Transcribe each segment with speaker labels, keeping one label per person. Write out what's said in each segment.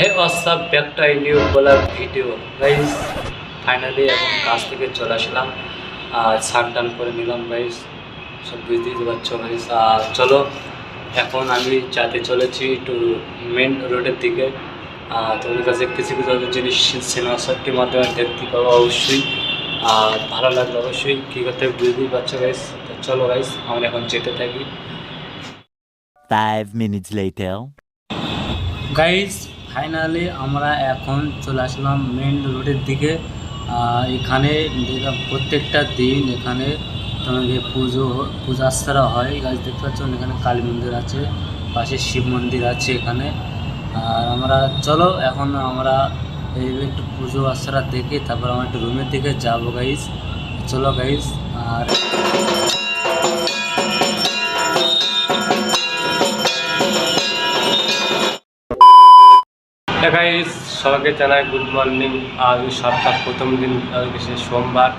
Speaker 1: Hey what's up back to I new blog video guys. Finally এখন কাজ থেকে চলে আসলাম, স্নান টান করে নিলাম গাইস, সব বুঝতেই পারছো গাইস। আর চলো এখন আমি যাতে চলেছি একটু মেন রোডের দিকে। তোমাদের কাছে কিছু কিছু জিনিস সিনেমা শটটির মাধ্যমে দেখতে পাবো অবশ্যই, আর ভালো লাগবে অবশ্যই, কী করতে বুঝতেই পারছো গাইস। তো চলো গাইস আমরা এখন যেতে থাকি।
Speaker 2: 5 minutes later.
Speaker 1: গাইস ফাইনালি আমরা এখন চলে আসলাম মেন রোডের দিকে। এখানে দেখলাম প্রত্যেকটা দিন এখানে তোমাকে পূজার্চনা হয় গাইস, দেখতে পাচ্ছেন এখানে কালী মন্দির আছে, পাশে শিব মন্দির আছে এখানে। আর আমরা চলো এখন আমরা এই একটু পুজো আর্চনা দেখে তারপর আমরা একটু রুমের দিকে যাবো গাইস। চলো গাইস। আর গাইস সবাইকে জানাই গুড মর্নিং। আজ সপ্তাহ প্রথম দিন, সোমবার।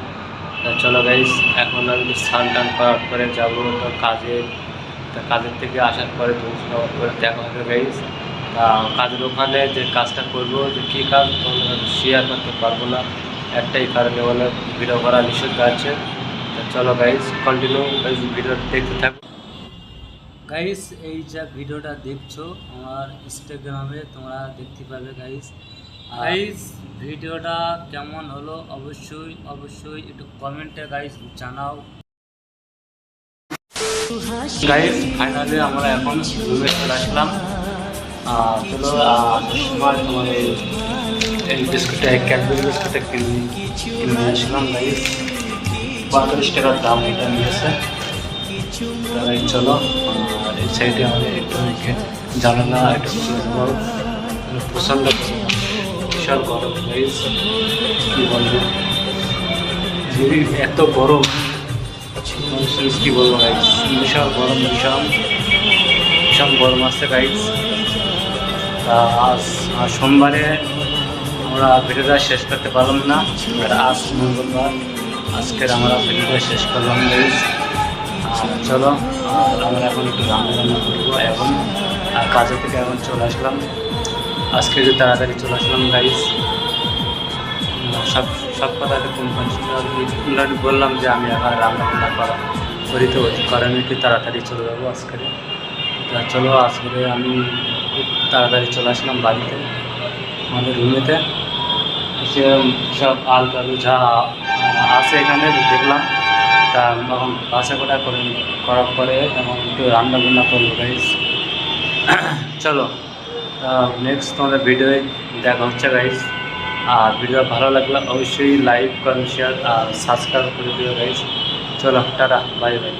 Speaker 1: চলো গাইস এখন আমি স্নান টান করার পরে যাবো তো কাজের থেকে আসার পরে খাওয়ার পরে দেখা হবে গাইস। কাজের ওখানে যে কাজটা করবো, যে কী কাজ শেয়ার করতে পারবো না, একটাই কারণে মানে ভিডিও করা নিষিদ্ধ আছে। তো চলো গাইস কন্টিনিউ গাইস ভিডিও দেখতে থাকো গাইস। এই যে ভিডিওটা দেখছো আমার ইনস্টাগ্রামে তোমরা দেখতে পাবে গাইস। গাইস ভিডিওটা কেমন হলো অবশ্যই অবশ্যই একটু কমেন্টে গাইস জানাও গাইস। ফাইনালি আমরা এখন রুমে চলে আসলাম। চলো সময় তোমার এই বিস্কুটটা ক্যাডবেরি বিস্কুটটা কিনে আসলাম গাইস, 45 টাকার দাম এটা নিয়েছে। চলো আর এই সাইডে আমাদের একটু জানালা একটু খুলে দেবো, প্রচণ্ড বিশাল গরম গাইস, কী বলবো এত গরম, কী বলবো গাইস, বিশাল গরম, ভীষণ গরম আসছে গাইস। আজ সোমবারে আমরা ভিডিওটা শেষ করতে পারলাম না, আর আজ মঙ্গলবার, আজকের আমরা ভিডিওটা শেষ করলাম গাইস। চলো আমরা এখন একটু রান্না করবো এখন, আর কাজে থেকে এখন চলে আসলাম, আজকে একটু তাড়াতাড়ি চলে আসলাম গাইস। সব কথা একটা কোম্পানি বললাম যে আমি এখন রান্না করি, তো ওই কারণে একটু তাড়াতাড়ি চলে যাবো আজকে। চলো আজকে আমি তাড়াতাড়ি চলে আসলাম বাড়িতে, আমাদের রুমেতে। সব আলু যা আছে এখানে দেখলাম, তা এখন বাসা করার পরে এখন একটু রান্না করবো গাইস। চলো নেক্সট তোমাদের ভিডিওয়ে দেখা হচ্ছে গাইস। আর ভিডিও ভালো লাগলে অবশ্যই লাইক করেন, শেয়ার আর সাবস্ক্রাইব করে দিও গাইস। চলো টাটা, বাই বাই।